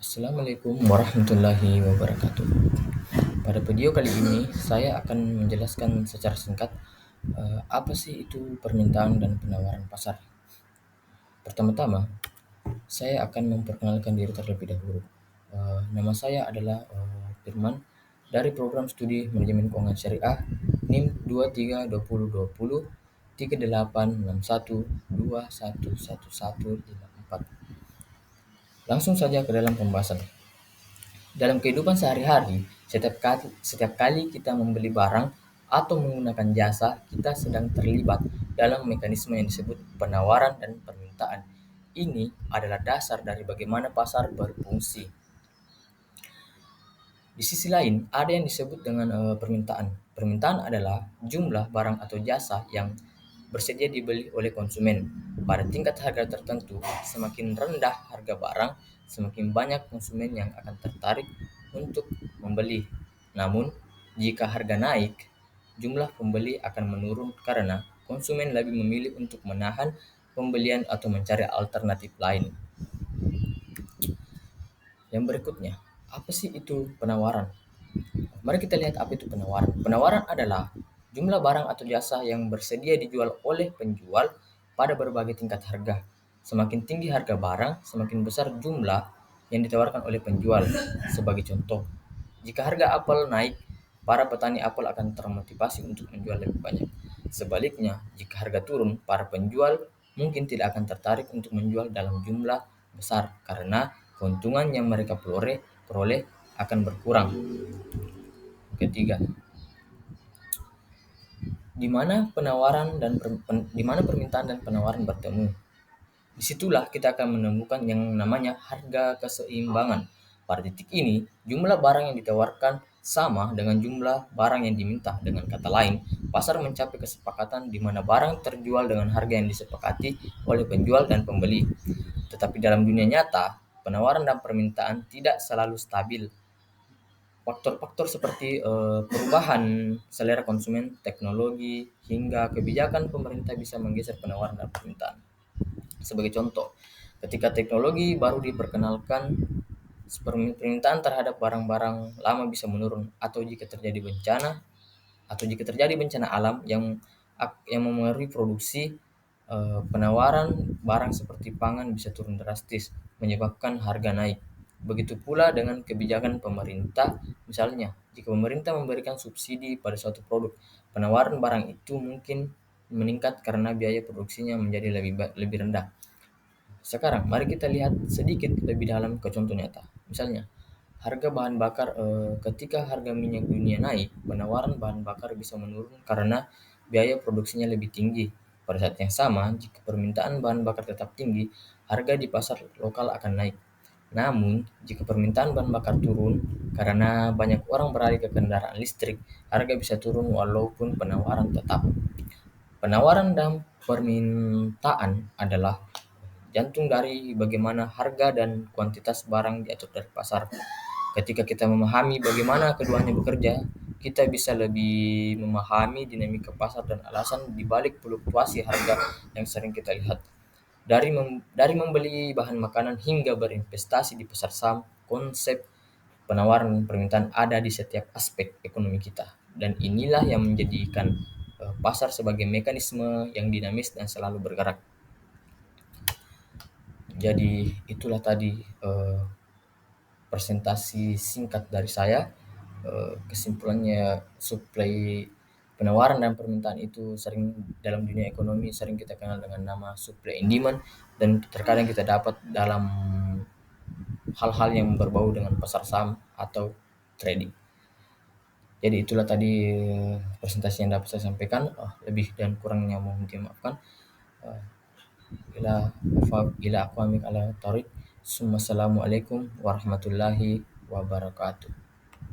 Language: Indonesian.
Assalamualaikum warahmatullahi wabarakatuh. Pada video kali ini, saya akan menjelaskan secara singkat apa sih itu permintaan dan penawaran pasar. Pertama-tama, saya akan memperkenalkan diri terlebih dahulu. Nama saya adalah Firman dari program studi Manajemen Keuangan Syariah NIM 23203861211154. Langsung saja ke dalam pembahasan. Dalam kehidupan sehari-hari, setiap kali kita membeli barang atau menggunakan jasa, kita sedang terlibat dalam mekanisme yang disebut penawaran dan permintaan. Ini adalah dasar dari bagaimana pasar berfungsi. Di sisi lain, ada yang disebut dengan permintaan. Permintaan adalah jumlah barang atau jasa yang bersedia dibeli oleh konsumen. Pada tingkat harga tertentu, semakin rendah harga barang, semakin banyak konsumen yang akan tertarik untuk membeli. Namun, jika harga naik, jumlah pembeli akan menurun karena konsumen lebih memilih untuk menahan pembelian atau mencari alternatif lain. Yang berikutnya, apa sih itu penawaran? Mari kita lihat apa itu penawaran. Penawaran adalah jumlah barang atau jasa yang bersedia dijual oleh penjual pada berbagai tingkat harga. Semakin tinggi harga barang, semakin besar jumlah yang ditawarkan oleh penjual. Sebagai contoh, jika harga apel naik, para petani apel akan termotivasi untuk menjual lebih banyak. Sebaliknya, jika harga turun, para penjual mungkin tidak akan tertarik untuk menjual dalam jumlah besar karena keuntungan yang mereka peroleh akan berkurang. Ketiga, di mana permintaan dan penawaran bertemu. Disitulah kita akan menemukan yang namanya harga keseimbangan. Pada titik ini, jumlah barang yang ditawarkan sama dengan jumlah barang yang diminta. Dengan kata lain, pasar mencapai kesepakatan di mana barang terjual dengan harga yang disepakati oleh penjual dan pembeli. Tetapi dalam dunia nyata, penawaran dan permintaan tidak selalu stabil. Faktor-faktor seperti perubahan selera konsumen, teknologi, hingga kebijakan pemerintah bisa menggeser penawaran dan permintaan. Sebagai contoh, ketika teknologi baru diperkenalkan, permintaan terhadap barang-barang lama bisa menurun, atau jika terjadi bencana alam yang memengaruhi produksi, penawaran barang seperti pangan bisa turun drastis, menyebabkan harga naik. Begitu pula dengan kebijakan pemerintah, misalnya jika pemerintah memberikan subsidi pada suatu produk, penawaran barang itu mungkin meningkat karena biaya produksinya menjadi lebih rendah. Sekarang mari kita lihat sedikit lebih dalam ke contoh nyata. Misalnya, harga bahan bakar ketika harga minyak dunia naik, penawaran bahan bakar bisa menurun karena biaya produksinya lebih tinggi. Pada saat yang sama, jika permintaan bahan bakar tetap tinggi, harga di pasar lokal akan naik. Namun, jika permintaan bahan bakar turun karena banyak orang beralih ke kendaraan listrik, harga bisa turun walaupun penawaran tetap. Penawaran dan permintaan adalah jantung dari bagaimana harga dan kuantitas barang diatur dari pasar. Ketika kita memahami bagaimana keduanya bekerja, kita bisa lebih memahami dinamika pasar dan alasan di balik fluktuasi harga yang sering kita lihat. Dari membeli bahan makanan hingga berinvestasi di pasar saham, konsep penawaran dan permintaan ada di setiap aspek ekonomi kita. Dan inilah yang menjadikan pasar sebagai mekanisme yang dinamis dan selalu bergerak. Jadi itulah tadi presentasi singkat dari saya. Kesimpulannya, penawaran dan permintaan itu sering dalam dunia ekonomi sering kita kenal dengan nama supply and demand, dan terkadang kita dapat dalam hal-hal yang berbau dengan pasar saham atau trading. Jadi itulah tadi presentasi yang dapat saya sampaikan. Lebih dan kurangnya mohon dimaafkan. Ila aku amik ala tarik. Assalamualaikum warahmatullahi wabarakatuh.